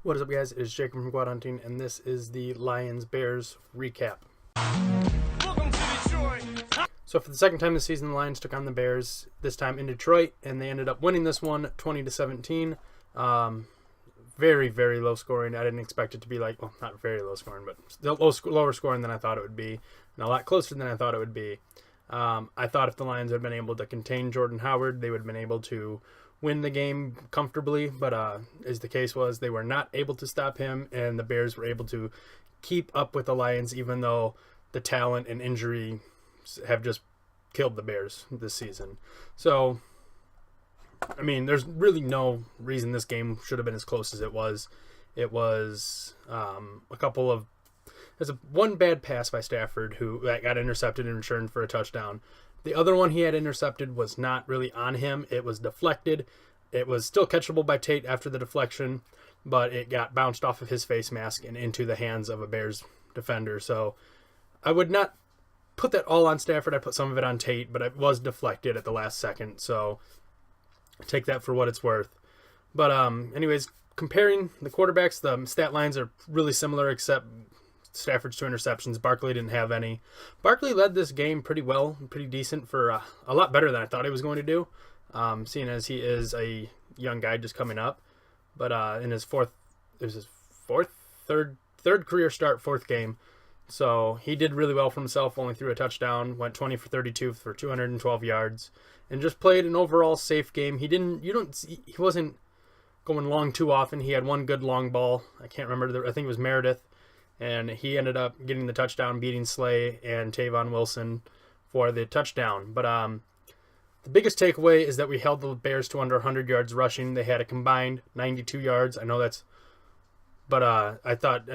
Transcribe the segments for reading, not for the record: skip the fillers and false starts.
What is up, guys? It is Jacob from Quad Hunting, and this is the Lions-Bears recap. Welcome to Detroit. So for the second time this season, the Lions took on the Bears, this time in Detroit, and they ended up winning this one 20-17. Very, very low scoring. I didn't expect it to be like, well, not very low scoring, but still lower scoring than I thought it would be, and a lot closer than I thought it would be. I thought if the Lions had been able to contain Jordan Howard, they would have been able to win the game comfortably, but as the case was, they were not able to stop him, and the Bears were able to keep up with the Lions, even though the talent and injury have just killed the Bears this season. So, I mean, there's really no reason this game should have been as close as it was. It was there's one bad pass by Stafford that got intercepted and returned for a touchdown. The other one he had intercepted was not really on him. It was deflected. It was still catchable by Tate after the deflection, but it got bounced off of his face mask and into the hands of a Bears defender. So I would not put that all on Stafford. I put some of it on Tate, but it was deflected at the last second. So take that for what it's worth. But anyways, comparing the quarterbacks, the stat lines are really similar except Stafford's 2 interceptions. Barkley didn't have any. Barkley led this game pretty well, pretty decent for a lot better than I thought he was going to do, seeing as he is a young guy just coming up. But in his third career start, fourth game. So he did really well for himself, only threw a touchdown, went 20 for 32 for 212 yards, and just played an overall safe game. He wasn't going long too often. He had one good long ball. I can't remember. I think it was Meredith. And he ended up getting the touchdown, beating Slay and Tavon Wilson for the touchdown. But the biggest takeaway is that we held the Bears to under 100 yards rushing. They had a combined 92 yards. I know that's... But I thought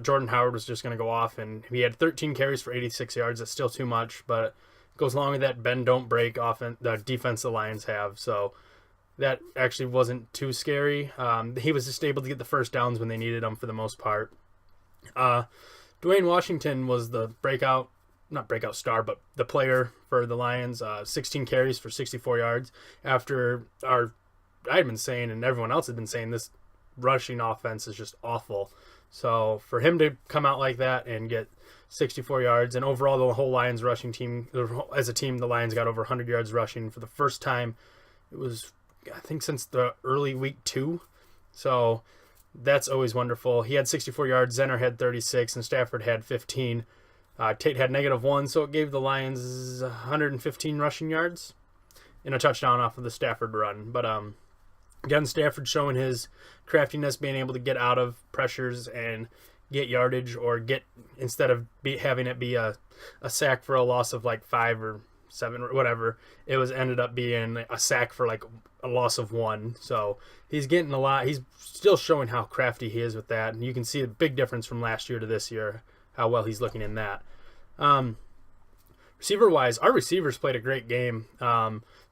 Jordan Howard was just going to go off, and he had 13 carries for 86 yards. That's still too much, but it goes along with that bend, don't break offense, the defense the Lions have. So that actually wasn't too scary. He was just able to get the first downs when they needed them for the most part. Dwayne Washington was the not breakout star, but the player for the Lions. 16 carries for 64 yards. After I had been saying, and everyone else had been saying, this rushing offense is just awful. So for him to come out like that and get 64 yards, and overall the whole Lions rushing team, as a team, the Lions got over 100 yards rushing for the first time. It was, I think, since the early week 2. So that's always wonderful. He had 64 yards, Zenner had 36, and Stafford had 15. Tate had -1, so it gave the Lions 115 rushing yards and a touchdown off of the Stafford run. But again, Stafford showing his craftiness, being able to get out of pressures and get yardage, or instead of having it be a sack for a loss of like 5 or 7 or whatever, it ended up being a sack for like a loss of 1. So he's getting a lot. He's still showing how crafty he is with that, and you can see a big difference from last year to this year, how well he's looking in that. Receiver wise, our receivers played a great game.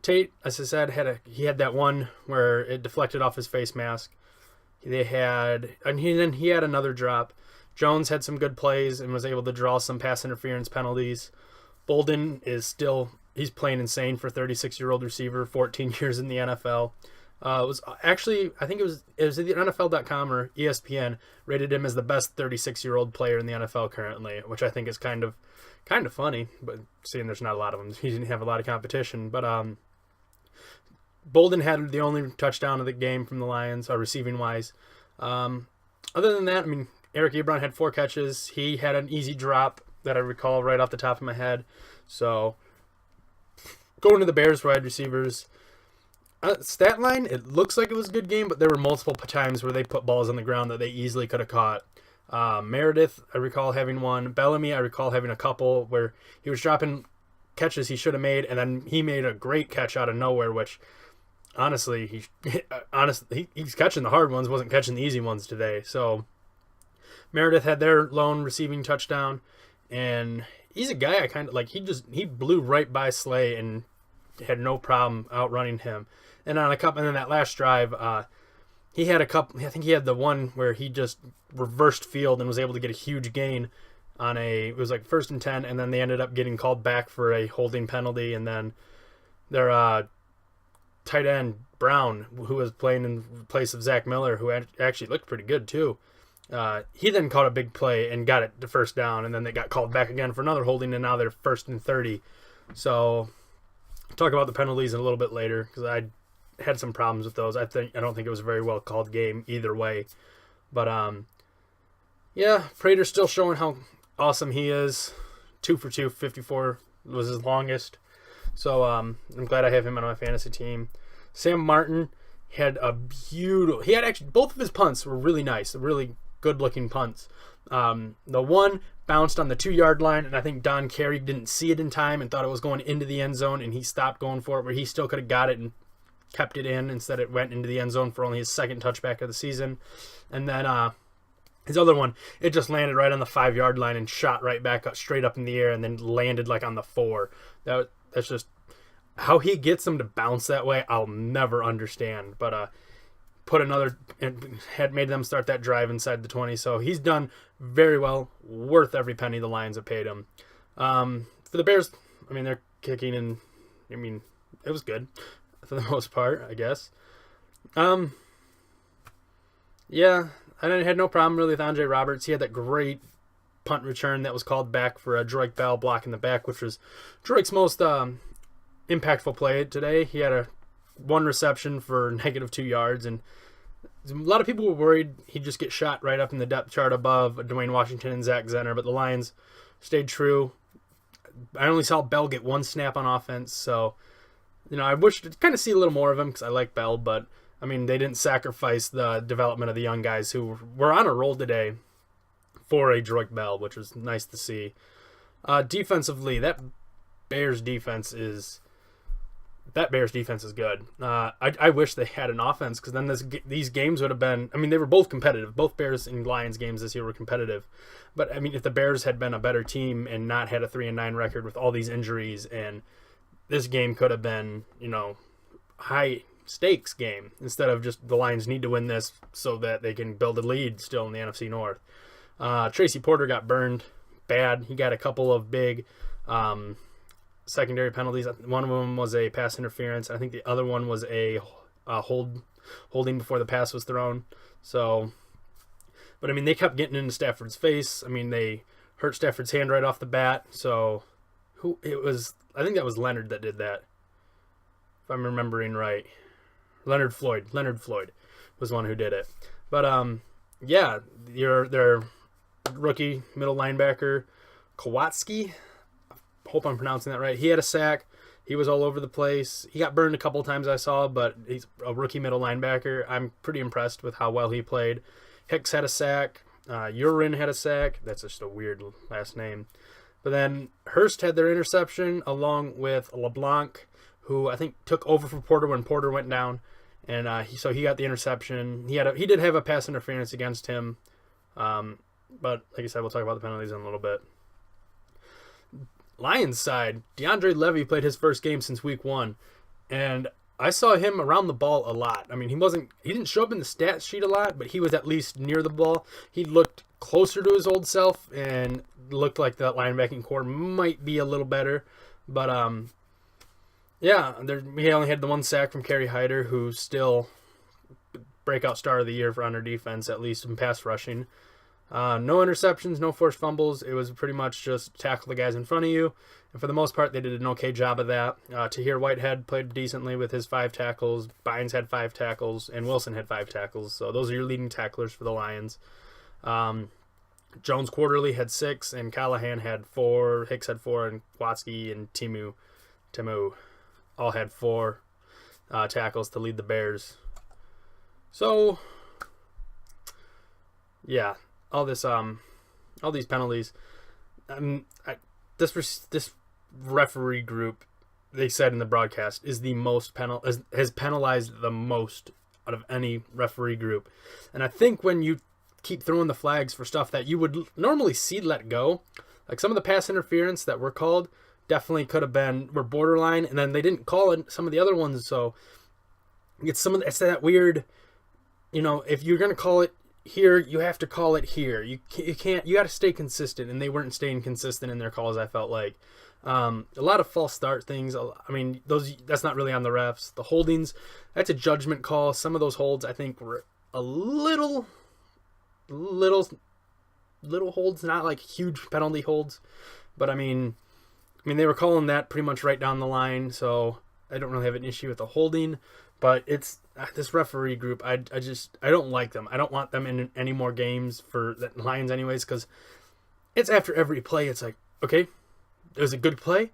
Tate, as I said, he had that one where it deflected off his face mask. He had another drop. Jones had some good plays and was able to draw some pass interference penalties. Bolden he's playing insane for a 36-year-old receiver, 14 years in the NFL. It was actually, I think it was either NFL.com or ESPN rated him as the best 36-year-old player in the NFL currently, which I think is kind of funny, but seeing there's not a lot of them, he didn't have a lot of competition. But Bolden had the only touchdown of the game from the Lions, receiving wise. Other than that, I mean, Eric Ebron had 4 catches. He had an easy drop that I recall right off the top of my head. So going to the Bears wide receivers, stat line, it looks like it was a good game, but there were multiple times where they put balls on the ground that they easily could have caught. Meredith, I recall having one. Bellamy, I recall having a couple where he was dropping catches he should have made, and then he made a great catch out of nowhere, which honestly, he's catching the hard ones, wasn't catching the easy ones today. So Meredith had their lone receiving touchdown, and he's a guy I kind of like. He blew right by Slay and had no problem outrunning him. And on and then that last drive, he had a couple. I think he had the one where he just reversed field and was able to get a huge gain on it was like 1st and 10, and then they ended up getting called back for a holding penalty, and then their tight end Brown, who was playing in place of Zach Miller, who actually looked pretty good too. He then caught a big play and got it to first down, and then they got called back again for another holding, and now they're 1st and 30. So I'll talk about the penalties a little bit later because I had some problems with those. I don't think it was a very well called game either way. But yeah, Prater's still showing how awesome he is. 2 for 2, 54 was his longest. So I'm glad I have him on my fantasy team. Sam Martin had actually both of his punts were really nice, really good looking punts. The one bounced on the 2-yard line, and I think Don Carey didn't see it in time and thought it was going into the end zone, and he stopped going for it, but he still could have got it and kept it in. Instead, it went into the end zone for only his 2nd touchback of the season. And then his other one, it just landed right on the 5-yard line and shot right back up, straight up in the air, and then landed like on the 4. That's just how he gets them to bounce that way. I'll never understand. But had made them start that drive inside the 20. So he's done very well, worth every penny the Lions have paid him. For the Bears, I mean, they're kicking, and I mean, it was good for the most part, I guess. Yeah, I had no problem really with Andre Roberts. He had that great punt return that was called back for a Droik Bell block in the back, which was Droik's most impactful play today. He had 1 reception for -2 yards, and a lot of people were worried he'd just get shot right up in the depth chart above Dwayne Washington and Zach Zenner, but the Lions stayed true. I only saw Bell get 1 snap on offense, so I wish to kind of see a little more of him because I like Bell, but I mean, they didn't sacrifice the development of the young guys who were on a roll today for a Droik Bell, which was nice to see. Defensively, that Bears defense is good. I wish they had an offense because then these games would have been. I mean, they were both competitive. Both Bears and Lions games this year were competitive. But I mean, if the Bears had been a better team and not had a 3-9 record with all these injuries, and this game could have been, high stakes game instead of just the Lions need to win this so that they can build a lead still in the NFC North. Tracy Porter got burned bad. He got a couple of big secondary penalties. One of them was a pass interference. I think the other one was a holding before the pass was thrown. So, but I mean, they kept getting into Stafford's face. I mean, they hurt Stafford's hand right off the bat. So, I think that was Leonard that did that, if I'm remembering right. Leonard Floyd was the one who did it. But yeah, their rookie middle linebacker Kowalski, hope I'm pronouncing that right. He had a sack. He was all over the place. He got burned a couple times I saw, but he's a rookie middle linebacker. I'm pretty impressed with how well he played. Hicks had a sack. Urin had a sack. That's just a weird last name. But then Hurst had their interception along with LeBlanc, who I think took over for Porter when Porter went down. And so he got the interception. He did have a pass interference against him. But like I said, we'll talk about the penalties in a little bit. Lions side, DeAndre Levy played his first game since week 1. And I saw him around the ball a lot. I mean, he didn't show up in the stat sheet a lot, but he was at least near the ball. He looked closer to his old self and looked like that linebacking core might be a little better. But yeah, he only had the 1 sack from Kerry Hyder, who's still breakout star of the year for on our defense, at least in pass rushing. No interceptions, no forced fumbles. It was pretty much just tackle the guys in front of you. And for the most part, they did an okay job of that. Tahir Whitehead played decently with his 5 tackles. Bynes had 5 tackles, and Wilson had 5 tackles. So those are your leading tacklers for the Lions. Jones Quarterly had 6, and Callahan had 4. Hicks had 4, and Watsky and Timu all had 4 tackles to lead the Bears. So, yeah, all these penalties. This referee group, they said in the broadcast, is the most has penalized the most out of any referee group. And I think when you keep throwing the flags for stuff that you would normally see let go, like some of the pass interference that were called definitely were borderline, and then they didn't call it some of the other ones. So it's that weird, if you're gonna call it here, you have to call it here. You can't. You got to stay consistent, and they weren't staying consistent in their calls. I felt like A lot of false start things. I mean, that's not really on the refs. The holdings, that's a judgment call. Some of those holds I think were a little holds, not like huge penalty holds, but I mean they were calling that pretty much right down the line, so I don't really have an issue with the holding. But it's this referee group. I don't like them. I don't want them in any more games for the Lions, anyways, because it's after every play. It's like, okay, it was a good play.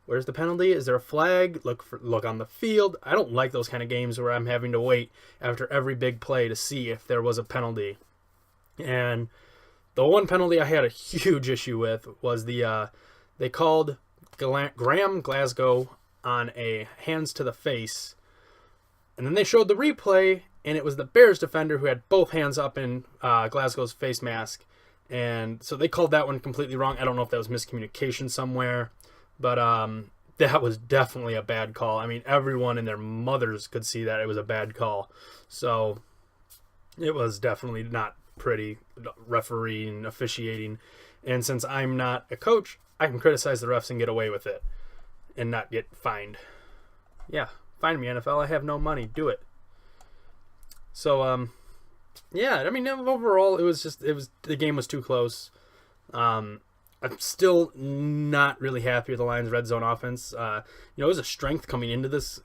Where's the penalty? Is there a flag? Look on the field. I don't like those kind of games where I'm having to wait after every big play to see if there was a penalty. And the one penalty I had a huge issue with was they called Graham Glasgow on a hands to the face. And then they showed the replay, and it was the Bears defender who had both hands up in Glasgow's face mask. And so they called that one completely wrong. I don't know if that was miscommunication somewhere, but that was definitely a bad call. I mean, everyone and their mothers could see that it was a bad call. So it was definitely not pretty refereeing, officiating. And since I'm not a coach, I can criticize the refs and get away with it and not get fined. Yeah. Find me, NFL. I have no money. Do it. So, yeah. I mean, overall, the game was too close. I'm still not really happy with the Lions' red zone offense. It was a strength coming into this,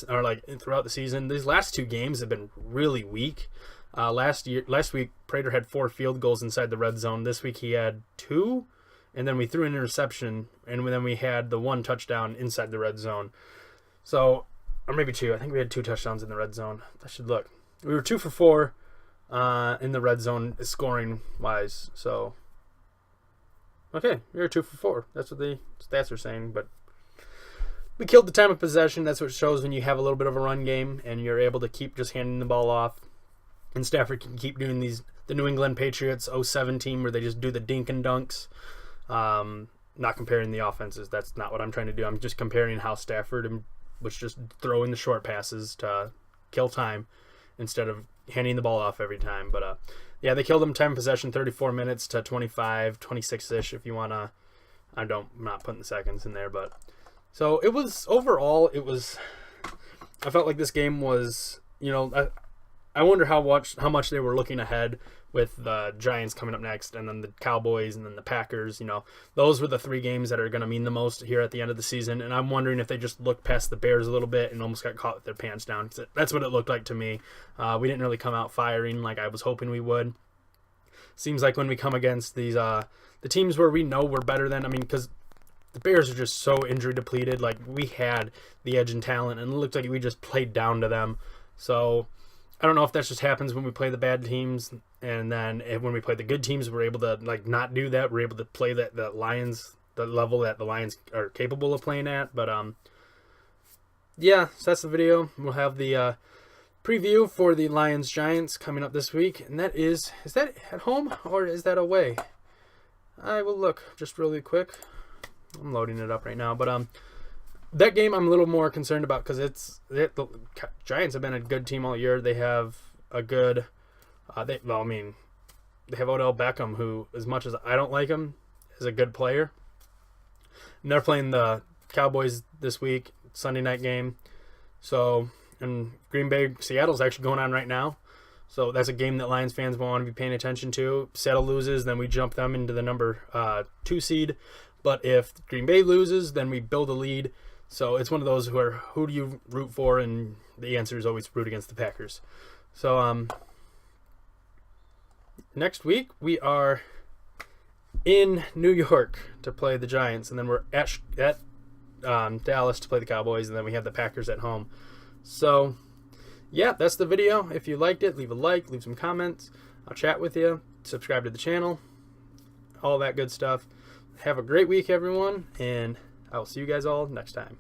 or like throughout the season. These last two games have been really weak. Last week, Prater had 4 field goals inside the red zone. This week he had 2, and then we threw an interception, and then we had the 1 touchdown inside the red zone. So. Or maybe 2. I think we had 2 touchdowns in the red zone. I should look. We were 2 for 4 in the red zone scoring wise. So, okay, we were 2 for 4. That's what the stats are saying. But we killed the time of possession. That's what shows when you have a little bit of a run game and you're able to keep just handing the ball off. And Stafford can keep doing the New England Patriots 07 team where they just do the dink and dunks. Not comparing the offenses. That's not what I'm trying to do. I'm just comparing how Stafford was just throwing the short passes to kill time instead of handing the ball off every time. But yeah, they killed them time possession, 34 minutes to 25, 26-ish if you want to. I'm not putting the seconds in there, but so it was overall. I felt like this game was, I wonder how much they were looking ahead with the Giants coming up next, and then the Cowboys, and then the Packers. Those were the 3 games that are going to mean the most here at the end of the season. And I'm wondering if they just looked past the Bears a little bit and almost got caught with their pants down. 'Cause that's what it looked like to me. We didn't really come out firing like I was hoping we would. Seems like when we come against these the teams where we know we're better than, because the Bears are just so injury depleted. Like, we had the edge and talent, and it looked like we just played down to them. So I don't know if that just happens when we play the bad teams, and then when we play the good teams, we're able to not do that. We're able to play the level that the Lions are capable of playing at. But yeah, so that's the video. We'll have the preview for the Lions Giants coming up this week, and is that at home or is that away? I will look just really quick. I'm loading it up right now, but that game I'm a little more concerned about because the Giants have been a good team all year. They have a good, they have Odell Beckham, who, as much as I don't like him, is a good player. And they're playing the Cowboys this week, Sunday night game. So, and Green Bay, Seattle's actually going on right now. So that's a game that Lions fans will want to be paying attention to. Seattle loses, then we jump them into the number 2 seed. But if Green Bay loses, then we build a lead. So it's one of those where who do you root for? And the answer is always root against the Packers. So next week we are in New York to play the Giants, and then we're at Dallas to play the Cowboys, and then we have the Packers at home. So yeah, that's the video. If you liked it, leave a like, leave some comments. I'll chat with you. Subscribe to the channel. All that good stuff. Have a great week, everyone, and I will see you guys all next time.